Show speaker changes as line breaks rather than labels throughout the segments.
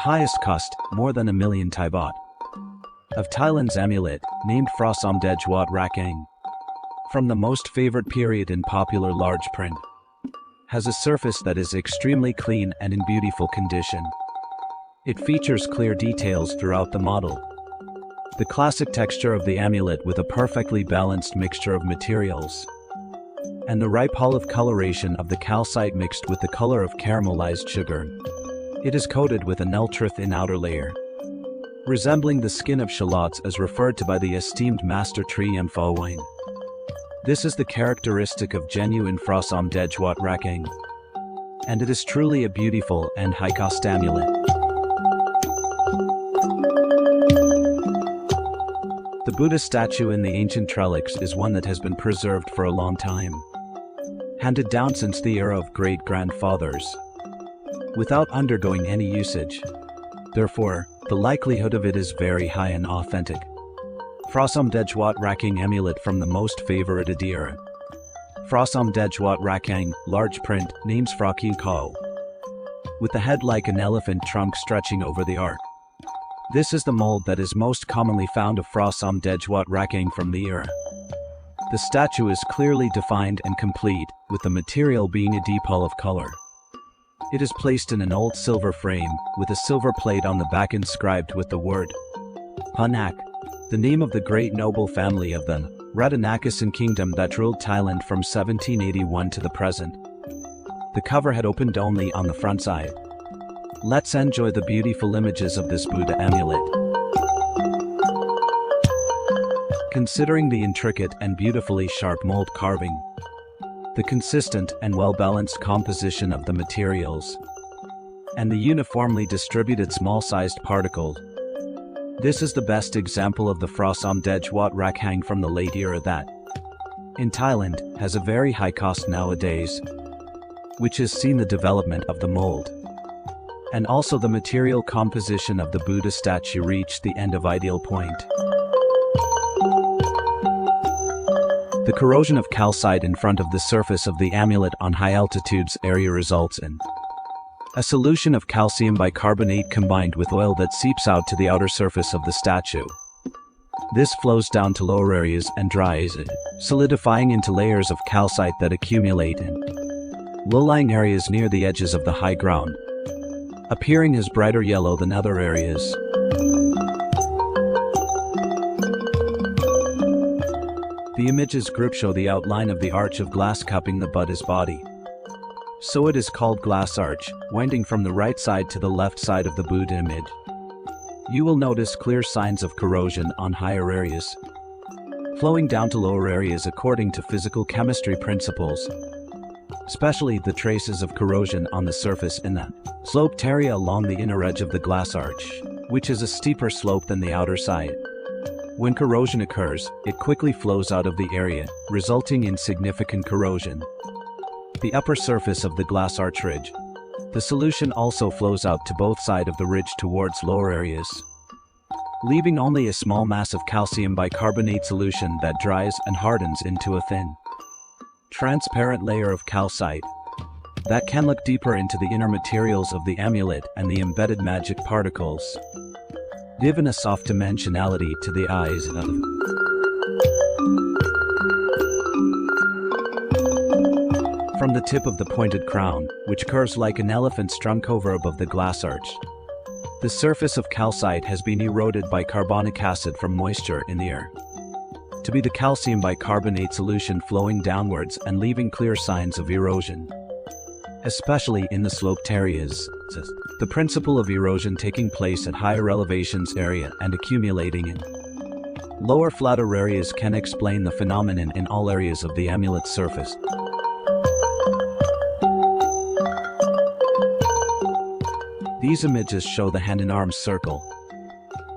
highest cost, more than 1 million Thai baht. Of Thailand's amulet, named Phra Somdej Wat Rakhang. From the most favored period in popular large print. Has a surface that is extremely clean and in beautiful condition. It features clear details throughout the model. The classic texture of the amulet with a perfectly balanced mixture of materials. And the ripe olive coloration of the calcite mixed with the color of caramelized sugar. It is coated with an ultra-thin outer layer, resembling the skin of shallots as referred to by the esteemed master Tri Pho Wine. This is the characteristic of genuine Phra Somdej Wat Rakhang. And it is truly a beautiful and high-cost amulet. The Buddha statue in the ancient trellis is one that has been preserved for a long time, handed down since the era of great-grandfathers, without undergoing any usage. Therefore, the likelihood of it is very high and authentic. Phra Somdej Wat Rakhang amulet from the most favorited era. Phra Somdej Wat Rakhang, large print, names Pra Takoon Kao, with the head like an elephant trunk stretching over the arc. This is the mold that is most commonly found of Phra Somdej Wat Rakhang from the era. The statue is clearly defined and complete, with the material being a deep olive color. It is placed in an old silver frame, with a silver plate on the back inscribed with the word Panak, the name of the great noble family of the Rattanakosin kingdom that ruled Thailand from 1781 to the present. The cover had opened only on the front side. Let's enjoy the beautiful images of this Buddha amulet. Considering the intricate and beautifully sharp mold carving, the consistent and well-balanced composition of the materials, and the uniformly distributed small-sized particles, this is the best example of the Phra Somdej Wat Rakhang from the late era that, in Thailand, has a very high cost nowadays, which has seen the development of the mold, and also the material composition of the Buddha statue reach the end of ideal point. The corrosion of calcite in front of the surface of the amulet on high altitudes area results in a solution of calcium bicarbonate combined with oil that seeps out to the outer surface of the statue. This flows down to lower areas and dries it, solidifying into layers of calcite that accumulate in low-lying areas near the edges of the high ground, appearing as brighter yellow than other areas. The images group show the outline of the arch of glass cupping the Buddha's body. So it is called glass arch, winding from the right side to the left side of the Buddha image. You will notice clear signs of corrosion on higher areas, flowing down to lower areas according to physical chemistry principles, especially the traces of corrosion on the surface in the sloped area along the inner edge of the glass arch, which is a steeper slope than the outer side. When corrosion occurs, it quickly flows out of the area, resulting in significant corrosion. The upper surface of the glass arch ridge. The solution also flows out to both sides of the ridge towards lower areas, leaving only a small mass of calcium bicarbonate solution that dries and hardens into a thin, transparent layer of calcite that can look deeper into the inner materials of the amulet and the embedded magic particles, given a soft dimensionality to the eyes of from the tip of the pointed crown, which curves like an elephant's trunk over above the glass arch. The surface of calcite has been eroded by carbonic acid from moisture in the air, to be the calcium bicarbonate solution flowing downwards and leaving clear signs of erosion, especially in the sloped areas. The principle of erosion taking place at higher elevations area and accumulating in lower flatter areas can explain the phenomenon in all areas of the amulet's surface. These images show the hand and arms circle,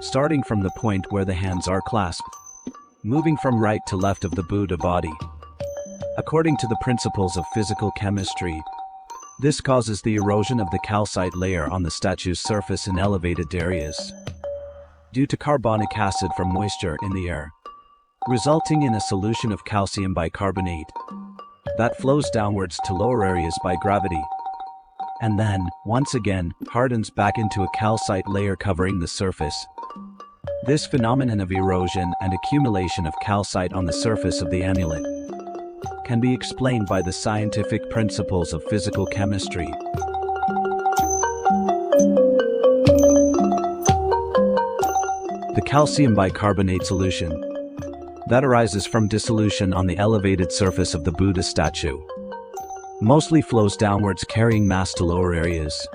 starting from the point where the hands are clasped, moving from right to left of the Buddha body. According to the principles of physical chemistry, this causes the erosion of the calcite layer on the statue's surface in elevated areas, due to carbonic acid from moisture in the air, resulting in a solution of calcium bicarbonate that flows downwards to lower areas by gravity. and then, once again, hardens back into a calcite layer covering the surface. This phenomenon of erosion and accumulation of calcite on the surface of the amulet can be explained by the scientific principles of physical chemistry. The calcium bicarbonate solution that arises from dissolution on the elevated surface of the Buddha statue mostly flows downwards, carrying mass to lower areas,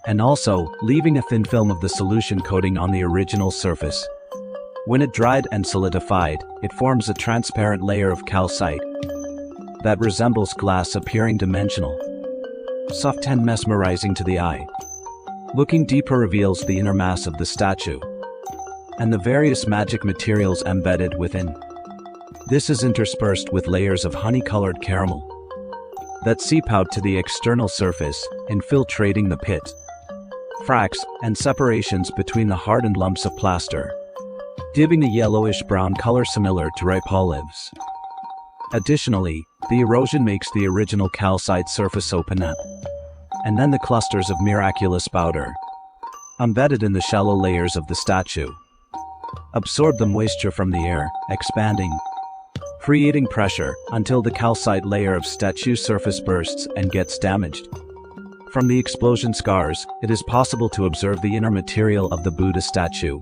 and also leaving a thin film of the solution coating on the original surface. When it dried and solidified, it forms a transparent layer of calcite that resembles glass, appearing dimensional, soft and mesmerizing to the eye. Looking deeper reveals the inner mass of the statue and the various magic materials embedded within. This is interspersed with layers of honey-colored caramel that seep out to the external surface, infiltrating the pit, cracks, and separations between the hardened lumps of plaster, giving a yellowish-brown color similar to ripe olives. Additionally, the erosion makes the original calcite surface open up, and then the clusters of miraculous powder, embedded in the shallow layers of the statue, absorb the moisture from the air, expanding, creating pressure until the calcite layer of statue surface bursts and gets damaged. From the explosion scars, it is possible to observe the inner material of the Buddha statue,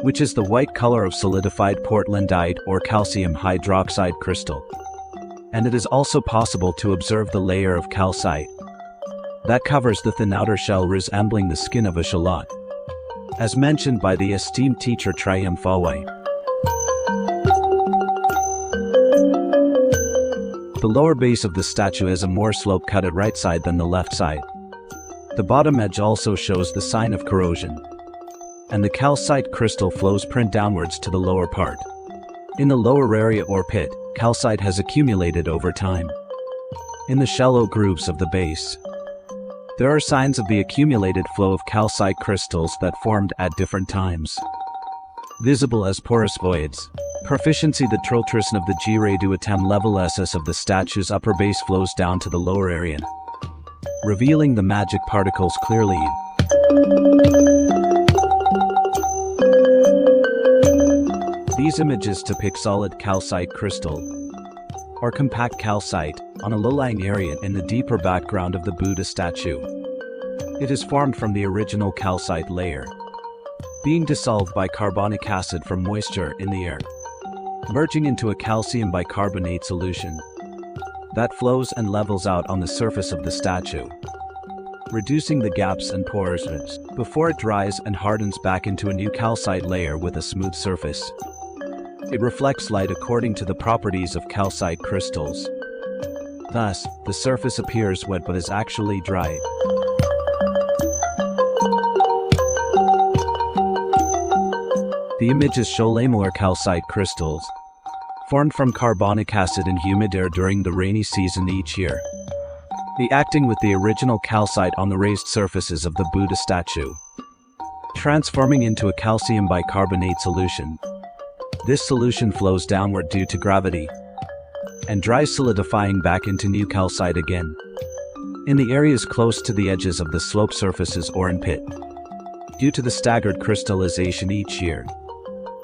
which is the white color of solidified portlandite or calcium hydroxide crystal. And it is also possible to observe the layer of calcite that covers the thin outer shell, resembling the skin of a shallot, as mentioned by the esteemed teacher Trium Phawai. The lower base of the statue has a more slope cut at right side than the left side. The bottom edge also shows the sign of corrosion, and the calcite crystal flows print downwards to the lower part. In the lower area or pit, calcite has accumulated over time. In the shallow grooves of the base, there are signs of the accumulated flow of calcite crystals that formed at different times, visible as porous voids. Proficiency: the trotrisn of the G-ray do attempt level SS of the statue's upper base flows down to the lower area, revealing the magic particles clearly. These images depict solid calcite crystal, or compact calcite, on a low-lying area in the deeper background of the Buddha statue. It is formed from the original calcite layer, being dissolved by carbonic acid from moisture in the air, merging into a calcium bicarbonate solution that flows and levels out on the surface of the statue, reducing the gaps and pores before it dries and hardens back into a new calcite layer with a smooth surface. It reflects light according to the properties of calcite crystals. Thus, the surface appears wet but is actually dry. The images show lamellar calcite crystals, formed from carbonic acid in humid air during the rainy season each year, reacting with the original calcite on the raised surfaces of the Buddha statue, transforming into a calcium bicarbonate solution. This solution flows downward due to gravity, and dries, solidifying back into new calcite again, in the areas close to the edges of the slope surfaces or in pit. Due to the staggered crystallization each year,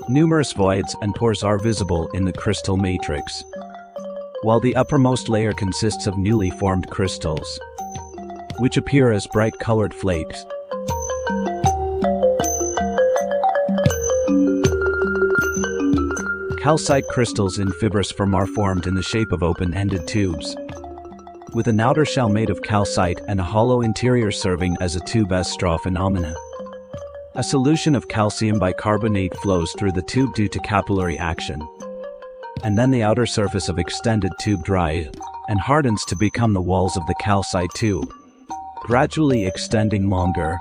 numerous voids and pores are visible in the crystal matrix, while the uppermost layer consists of newly formed crystals, which appear as bright colored flakes. Calcite crystals in fibrous form are formed in the shape of open-ended tubes, with an outer shell made of calcite and a hollow interior serving as a tube as straw phenomena. A solution of calcium bicarbonate flows through the tube due to capillary action, and then the outer surface of extended tube dries and hardens to become the walls of the calcite tube, gradually extending longer.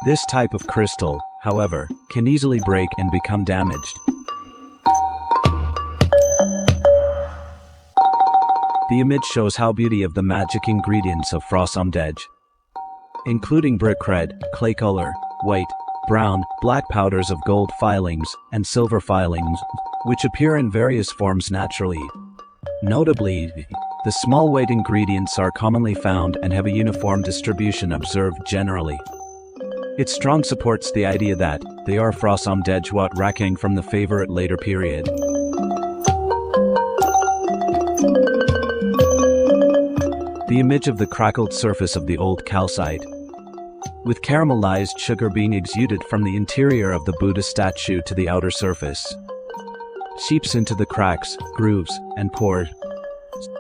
This type of crystal, however, can easily break and become damaged. The image shows how beauty of the magic ingredients of Phra Somdej, including brick red, clay color, white, brown, black powders of gold filings, and silver filings, which appear in various forms naturally. Notably, The small weight ingredients are commonly found and have a uniform distribution observed generally. It strong supports the idea that they are Phra Somdej Wat Rakhang from the favorite later period. The image of the crackled surface of the old calcite, with caramelized sugar being exuded from the interior of the Buddha statue to the outer surface, seeps into the cracks, grooves, and pores,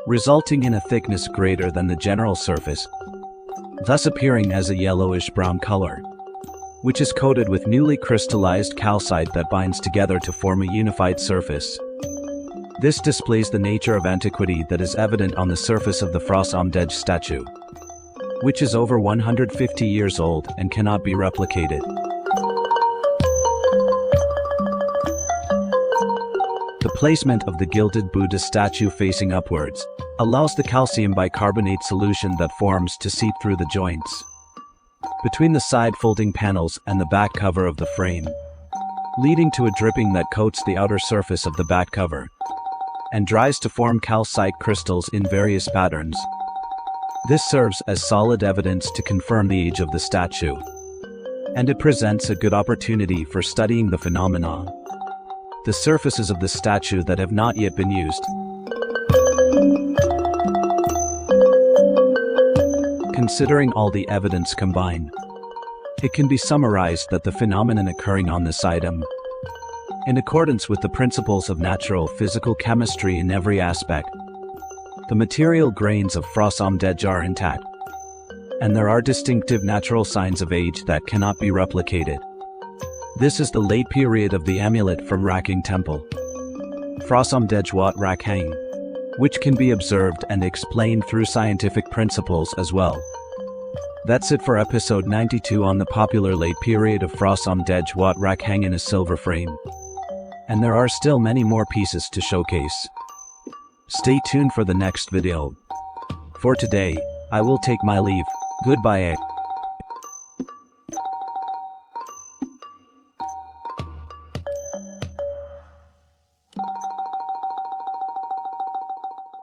resulting in a thickness greater than the general surface, thus appearing as a yellowish-brown color, which is coated with newly crystallized calcite that binds together to form a unified surface. This displays the nature of antiquity that is evident on the surface of the Phra Somdej statue, which is over 150 years old and cannot be replicated. The placement of the gilded Buddha statue facing upwards allows the calcium bicarbonate solution that forms to seep through the joints between the side folding panels and the back cover of the frame, leading to a dripping that coats the outer surface of the back cover and dries to form calcite crystals in various patterns. This serves as solid evidence to confirm the age of the statue, and it presents a good opportunity for studying the phenomena. The surfaces of the statue that have not yet been used. Considering all the evidence combined, it can be summarized that the phenomenon occurring on this item, in accordance with the principles of natural physical chemistry in every aspect, the material grains of Phra Somdej are intact, and there are distinctive natural signs of age that cannot be replicated. This is the late period of the amulet from Rakhang Temple, Phra Somdej Wat Rakhang, which can be observed and explained through scientific principles as well. That's it for episode 92 on the popular late period of Phra Somdej Wat Rakhang in a silver frame. And there are still many more pieces to showcase. Stay tuned for the next video. For today, I will take my leave. Goodbye.